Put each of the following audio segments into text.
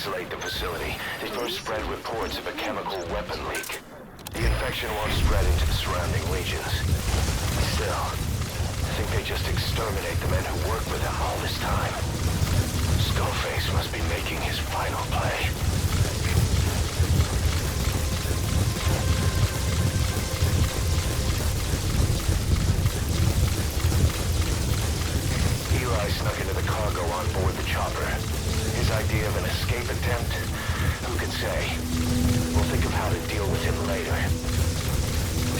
isolate the facility, they first spread reports of a chemical weapon leak. The infection won't spread into the surrounding regions. Still, I think they just exterminate the men who worked with him all this time. Skullface must be making his final play. Eli snuck into the cargo on board the chopper. His idea of an escape attempt? Who could say? We'll think of how to deal with him later.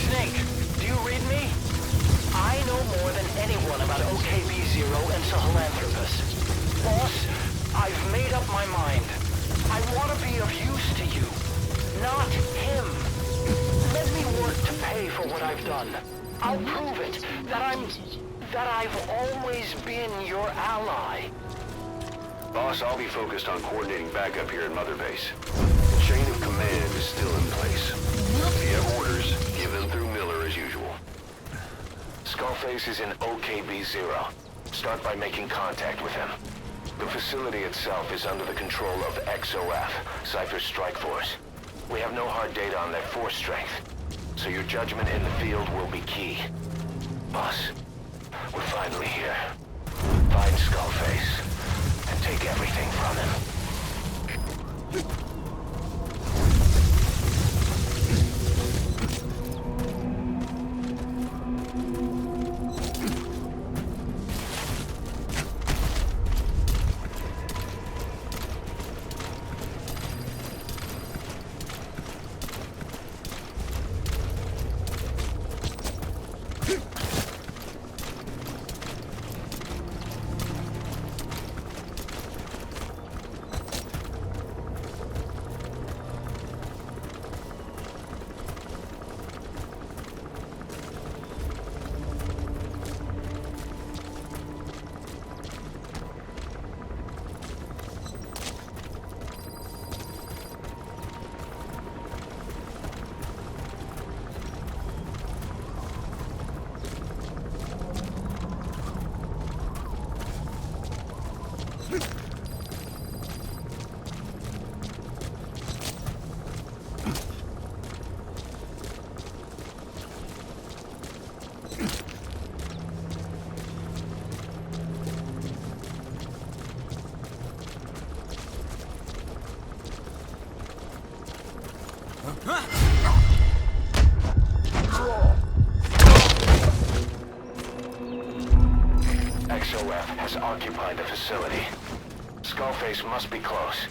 Snake, do you read me? I know more than anyone about OKB-0 and Sahelanthropus. Boss, I've made up my mind. I want to be of use to you, not him. Let me work to pay for what I've done. I'll prove it, that I've always been your ally. Boss, I'll be focused on coordinating backup here at Mother Base. The chain of command is still in place. If you have orders, give them through Miller as usual. Skullface is in OKB-0. Start by making contact with him. The facility itself is under the control of XOF, Cipher's strike force. We have no hard data on their force strength, so your judgment in the field will be key. Boss, we're finally here. Find Skullface and take everything from him. XOF has occupied the facility. Skullface must be close.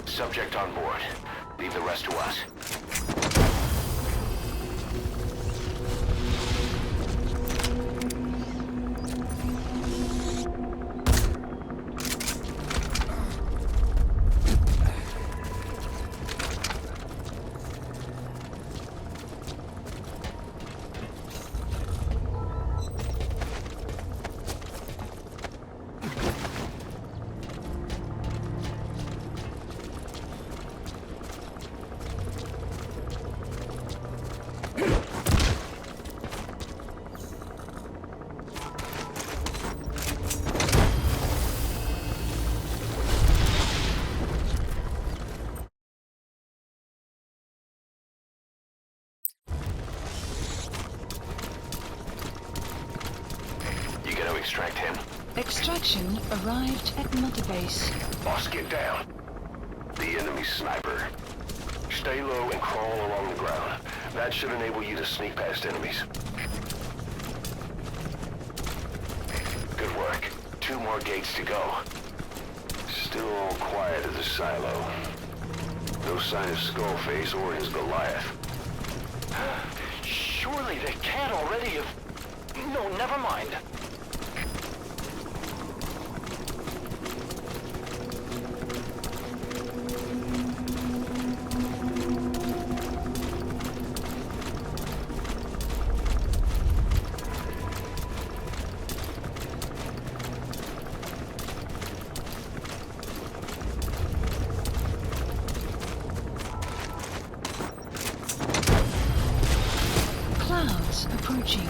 Subject on board. Leave the rest to us. Extract him. Extraction arrived at Mother Base. Boss, get down. The enemy sniper. Stay low and crawl along the ground. That should enable you to sneak past enemies. Good work. 2 more gates to go. Still all quiet at the silo. No sign of Skullface or his Goliath. Surely they can't already have... No, never mind. Crowds approaching.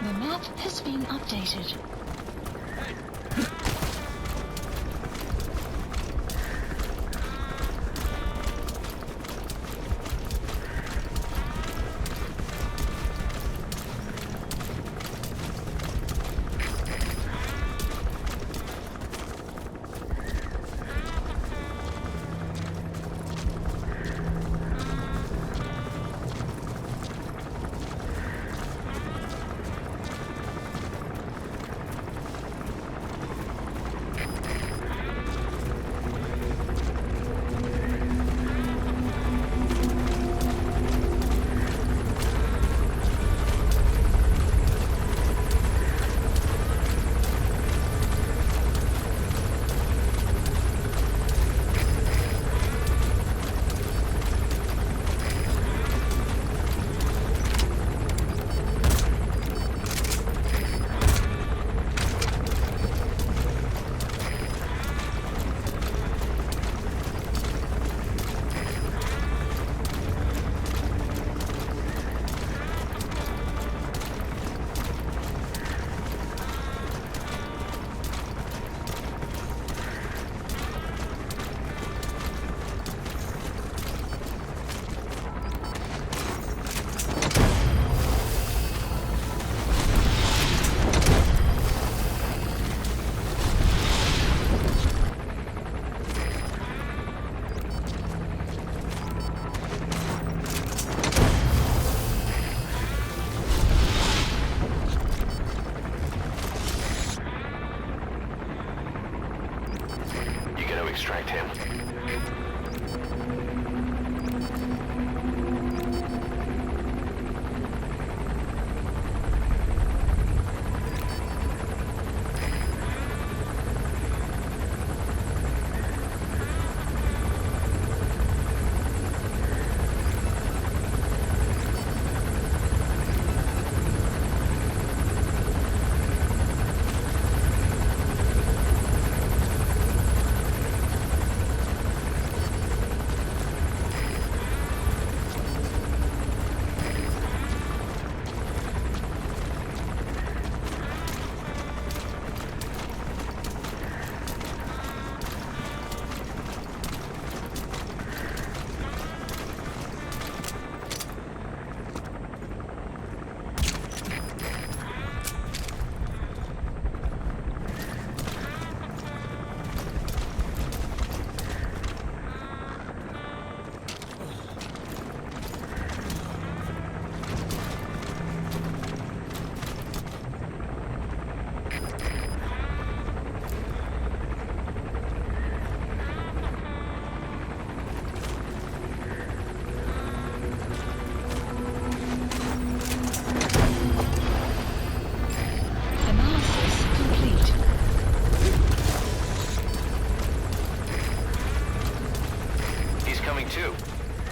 The map has been updated. Extract him.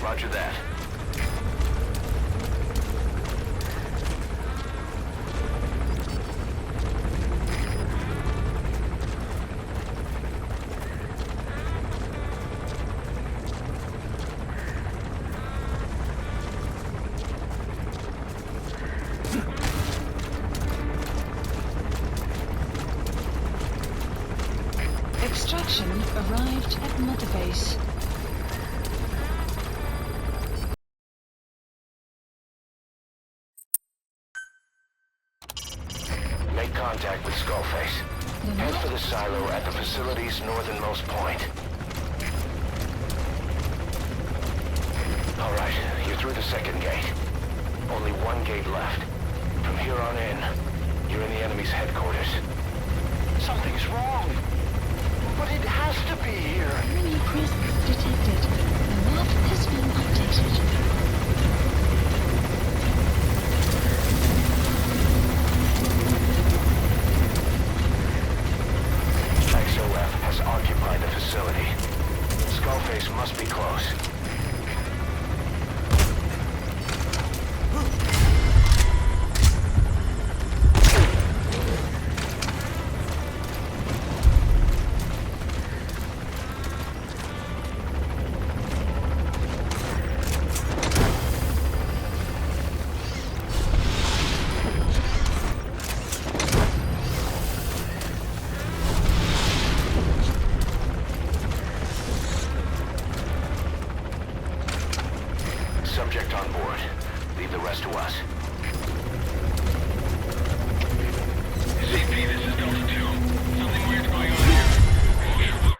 Roger that. Extraction arrived at Mother Base. Make contact with Skullface. Head for the silo at the facility's northernmost point. All right, you're through the second gate. Only one gate left. From here on in, you're in the enemy's headquarters. Something's wrong. But it has to be here. Enemy presence detected. The map has been updated. XOF has occupied the facility. Skullface must be close. Subject on board. Leave the rest to us. CP, this is Delta 2. Something weird's going on here. Close your loop.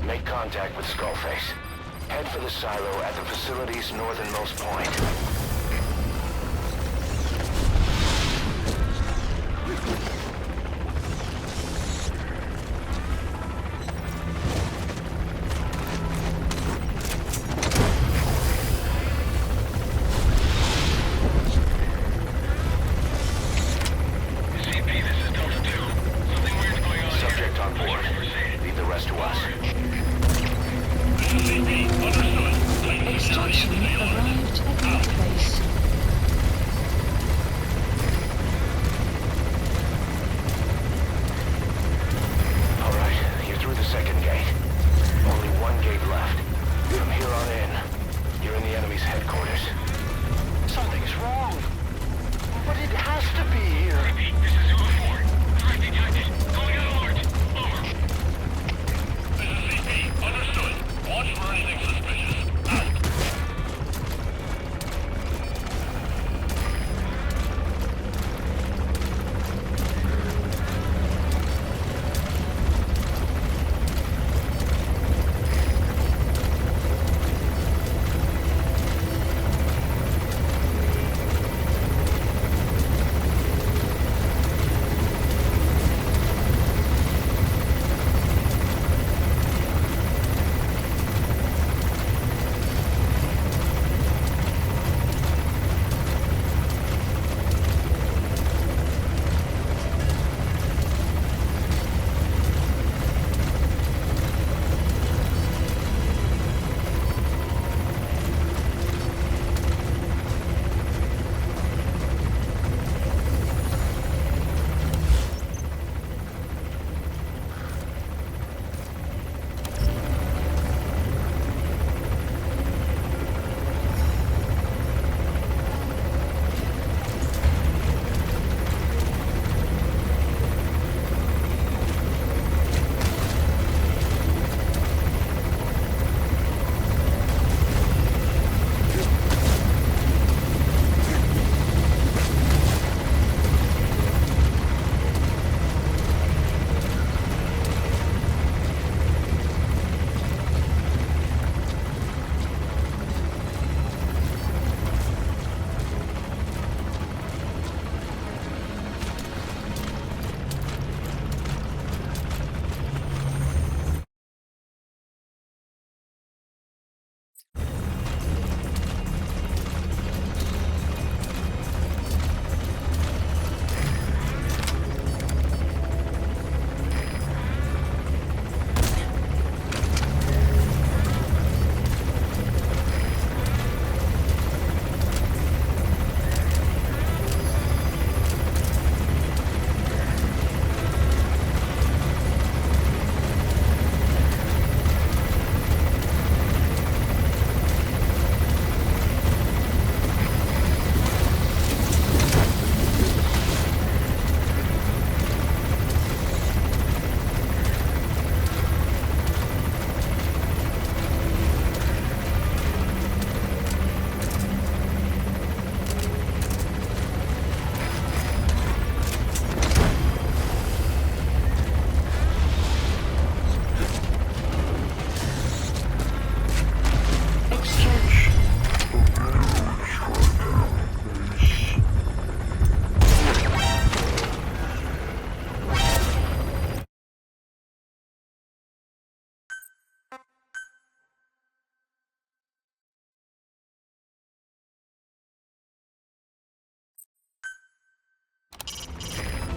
Make contact with Skullface. Head for the silo at the facility's northernmost point. CP, this is Delta 2. Something weird's going on Subject here. on board. Leave the rest to us. This is CP. Understood. Tighten the Extraction stay on it. arrived at the base. Alright, you're through the second gate. Only one gate left. From here on in, you're in the enemy's headquarters. Something's wrong. But it has to be here. CP, this is Zulu 4. Threat detected. Calling an alert. Over. This is CP. Understood. Watch for anything suspicious. Out.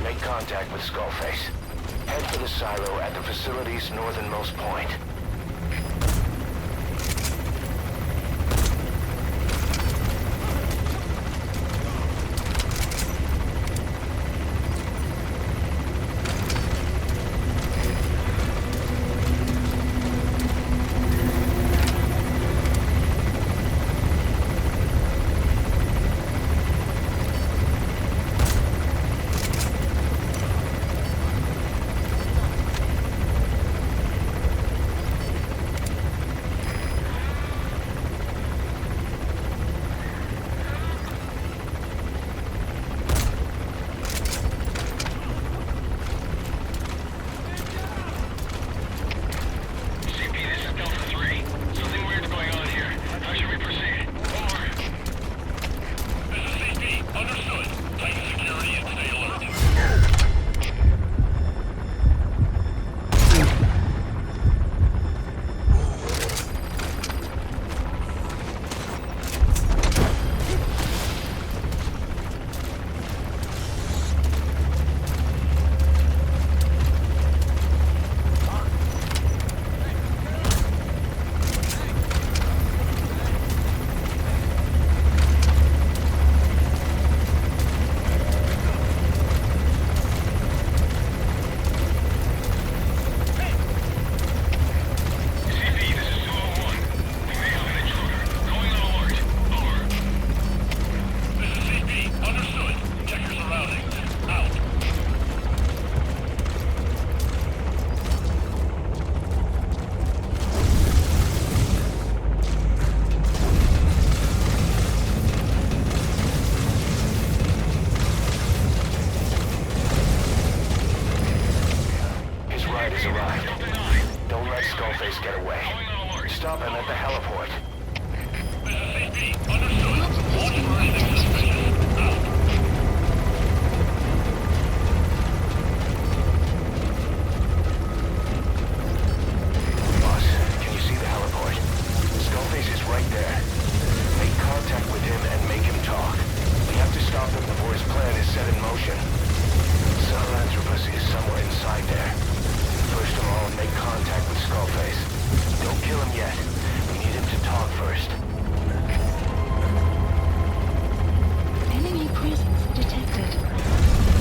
Make contact with Skullface. Head for the silo at the facility's northernmost point. Skullface get away. Going on alert. Stop him at the heliport. This is CP. Understood. Map has Watch been for anything updated. suspicious. Out. Boss, can you see the heliport? Skullface is right there. Make contact with him and make him talk. We have to stop him before his plan is set in motion. Sahelanthropus is somewhere inside there. First of all, make contact with Skullface. Don't kill him yet. We need him to talk first. Enemy presence detected.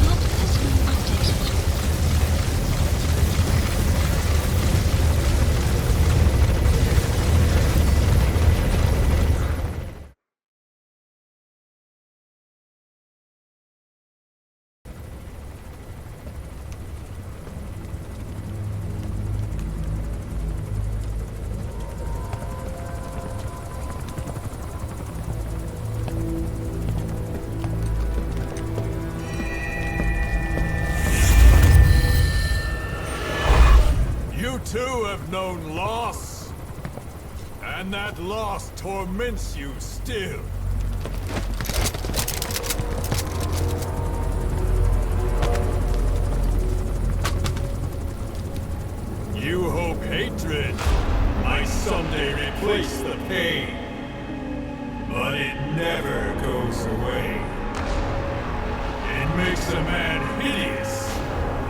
Map has been updated. You too have known loss. And that loss torments you still. You hope hatred might someday replace the pain. But it never goes away. It makes a man hideous,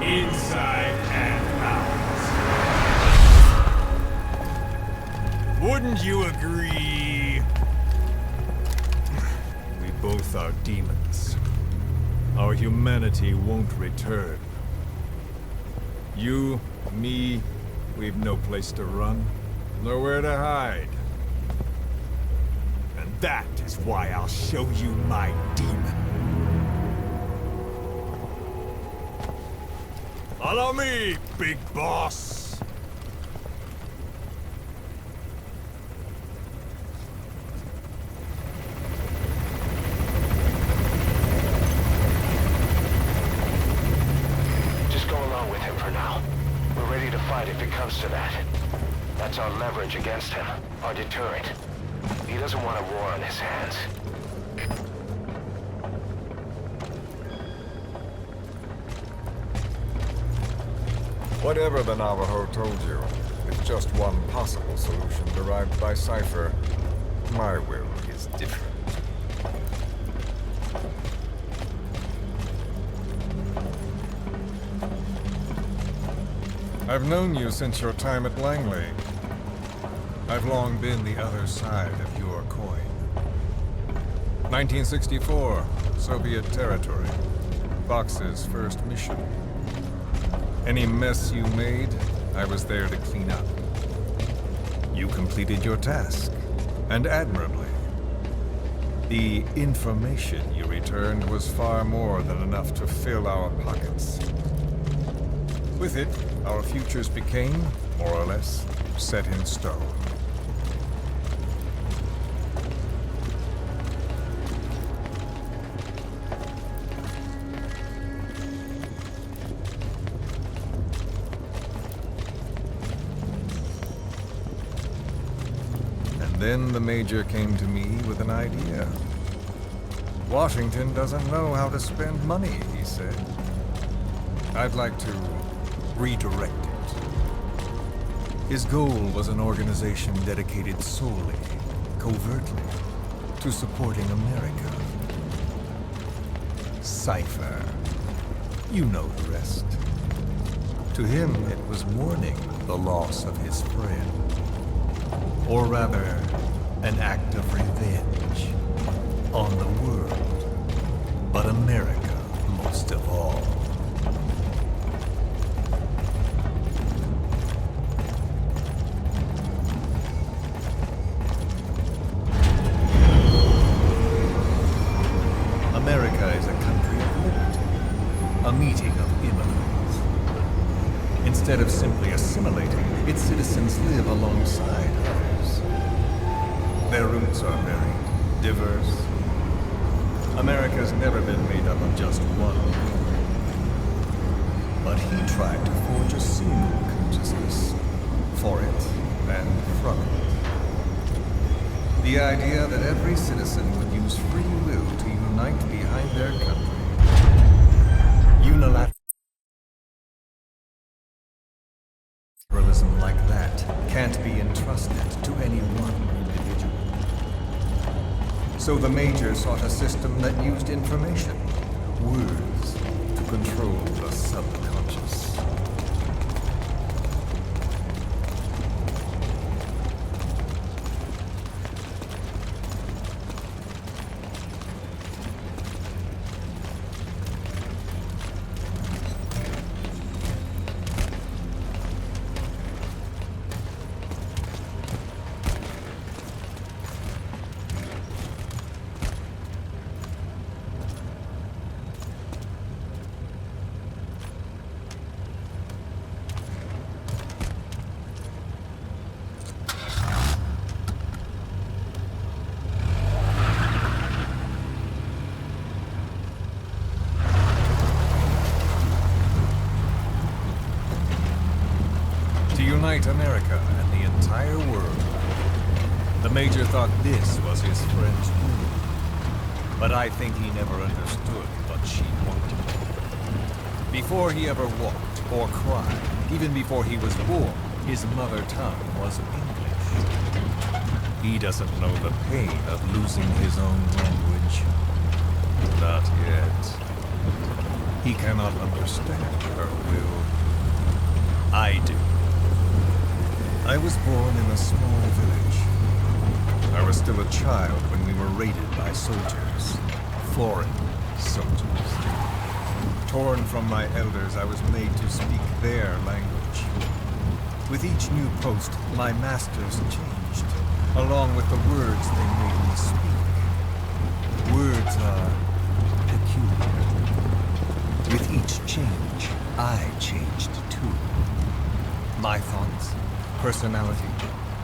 inside and out. Wouldn't you agree? We both are demons. Our humanity won't return. You, me, we've no place to run, nowhere to hide. And that is why I'll show you my demon. Follow me, big boss! Just go along with him for now. We're ready to fight if it comes to that. That's our leverage against him, our deterrent. He doesn't want a war on his hands. Whatever the Navajo told you, it's just one possible solution derived by Cipher. My will is different. I've known you since your time at Langley. I've long been the other side of your coin. 1964, Soviet territory. Fox's first mission. Any mess you made, I was there to clean up. You completed your task, and admirably. The information you returned was far more than enough to fill our pockets. With it, our futures became, more or less, set in stone. Then the Major came to me with an idea. Washington doesn't know how to spend money, he said. I'd like to redirect it. His goal was an organization dedicated solely, covertly, to supporting America. Cipher. You know the rest. To him, it was mourning the loss of his friend. Or rather, an act of revenge on the world, but America most of all. America is a country of liberty, a meeting of immigrants. Instead of simply assimilating, its citizens live alongside others. Their roots are varied, diverse. America's never been made up of just one group. But he tried to forge a single consciousness. For it, and from it. The idea that every citizen would use free will to unite behind their country. Unilateralism like that can't be entrusted to any one individual. So the Major sought a system that used information, words, to control the subconscious. Unite America and the entire world. The Major thought this was his friend's rule. But I think he never understood what she wanted. Before he ever walked or cried, even before he was born, his mother tongue was English. He doesn't know the pain of losing his own language. Not yet. He cannot understand her will. I do. I was born in a small village. I was still a child when we were raided by soldiers. Foreign soldiers. Torn from my elders, I was made to speak their language. With each new post, my masters changed, along with the words they made me speak. Words are peculiar. With each change, I changed too. My thoughts, personality,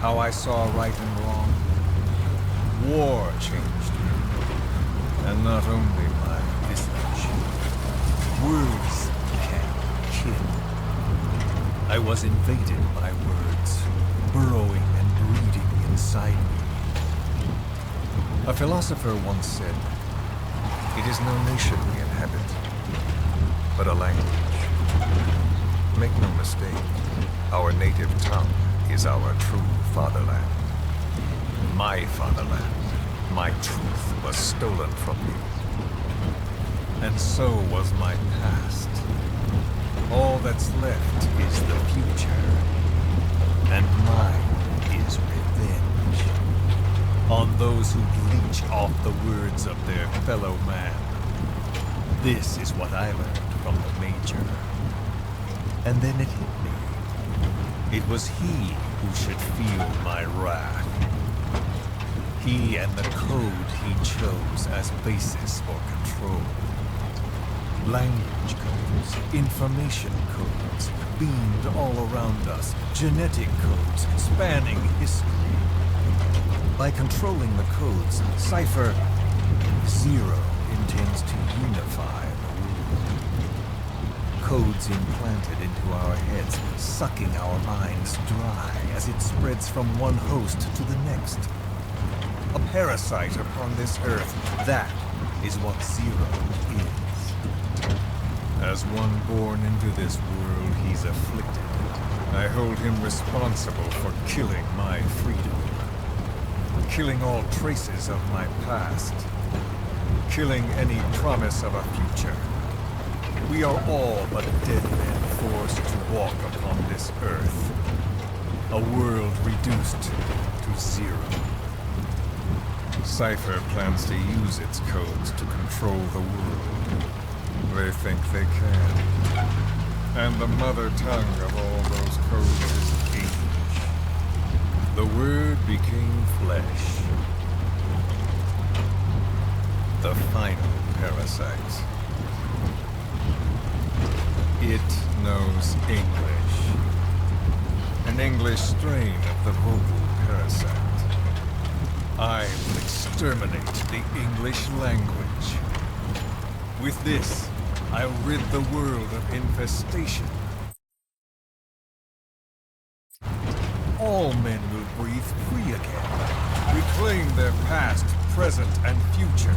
how I saw right and wrong. War changed me, and not only my visage. Words can kill. I was invaded by words, burrowing and brooding inside me. A philosopher once said, "It is no nation we inhabit, but a language." Make no mistake, our native tongue is our true fatherland. My fatherland, my truth was stolen from me. And so was my past. All that's left is the future. And mine is revenge. On those who leech off the words of their fellow man. This is what I learned from the Major. And then it hit me. It was he who should feel my wrath. He and the code he chose as basis for control. Language codes, information codes, beamed all around us, genetic codes spanning history. By controlling the codes, Cipher Zero intends to unify the world. Codes implanted into our heads, sucking our minds dry as it spreads from one host to the next. A parasite upon this earth, that is what Zero is. As one born into this world he's afflicted, I hold him responsible for killing my freedom. Killing all traces of my past. Killing any promise of a future. We are all but dead men forced to walk upon this earth. A world reduced to zero. Cipher plans to use its codes to control the world. They think they can. And the mother tongue of all those codes is age. The word became flesh. The final parasite. It knows English. An English strain of the vocal parasite. I will exterminate the English language. With this, I'll rid the world of infestation. all men will breathe free again, reclaim their past, present, and future.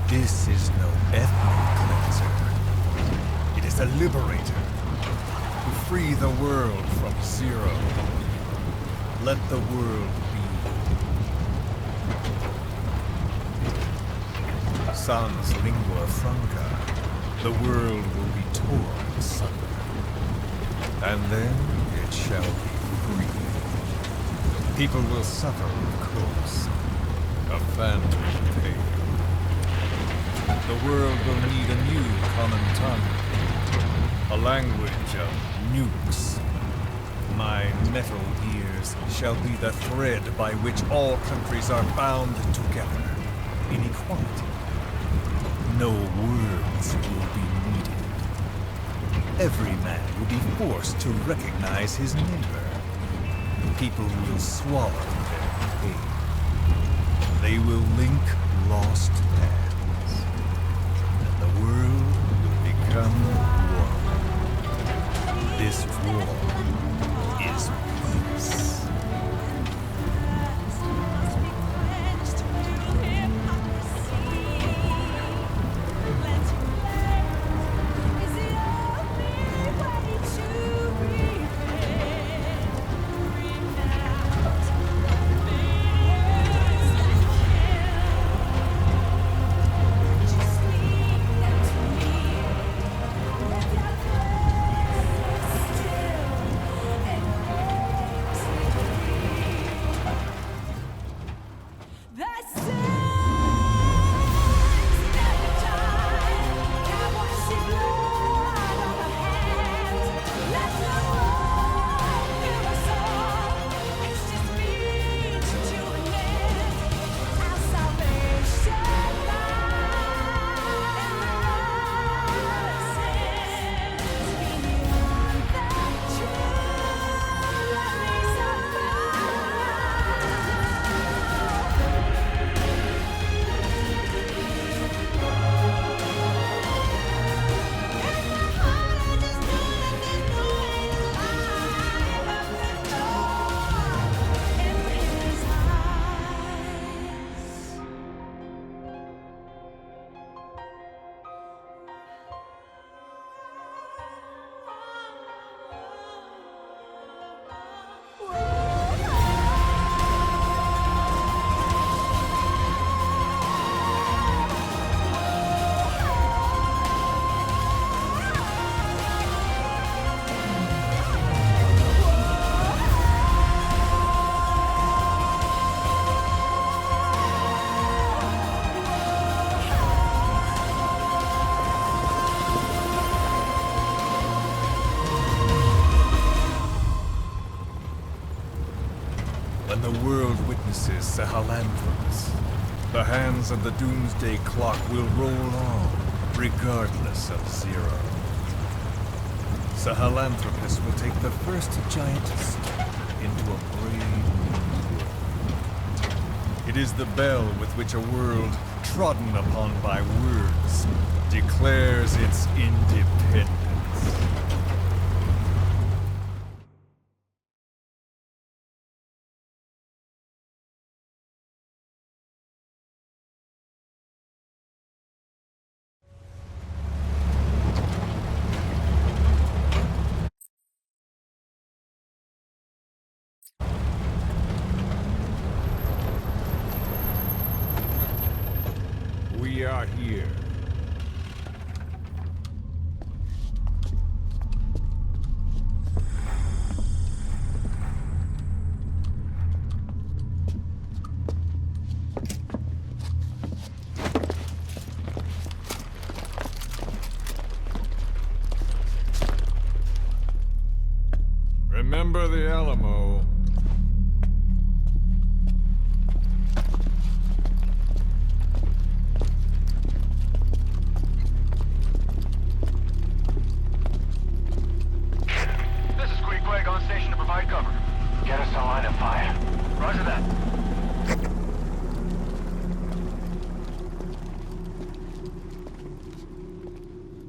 This is no ethnic cleanser. It is a liberator to free the world from zero. Let the world be. Sans lingua franca, the world will be torn asunder. And then it shall be free. People will suffer, of course, a phantom pain. The world will need a new common tongue, a language of nukes. My metal ears shall be the thread by which all countries are bound together in equality. No words will be needed. Every man will be forced to recognize his neighbor. People will swallow their pain. They will link lost hands. And the world will become one. This war is peace. When the world witnesses Sahelanthropus, the hands of the doomsday clock will roll on, regardless of zero. Sahelanthropus will take the first giant step into a brave new world. It is the bell with which a world trodden upon by words declares its independence. We are here. Remember the Alamo. Get us a line of fire. Roger that.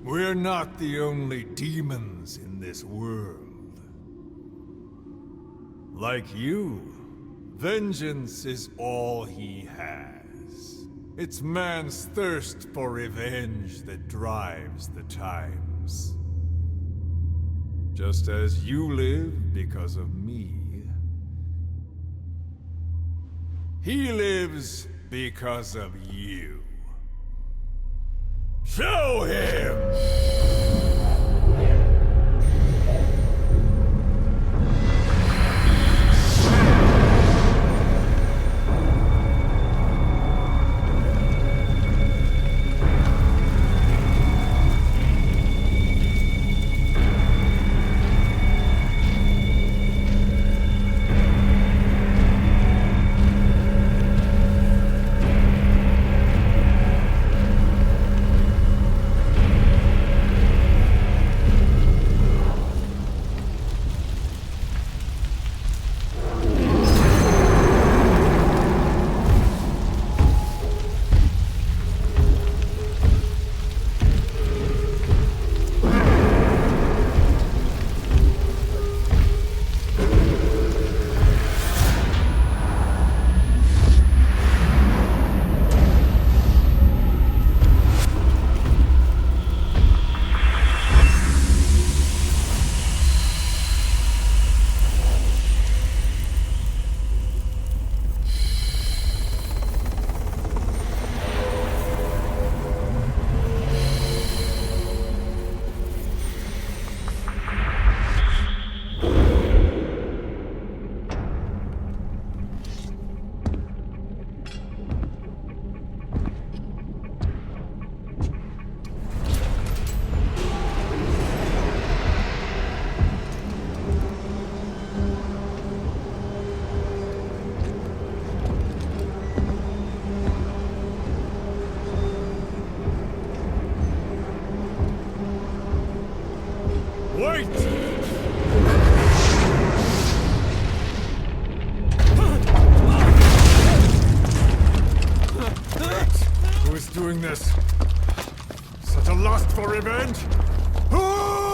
We're not the only demons in this world. Like you, vengeance is all he has. It's man's thirst for revenge that drives the times. Just as you live because of me, he lives because of you. Show him! Wait! Who is doing this? Such a lust for revenge? Who?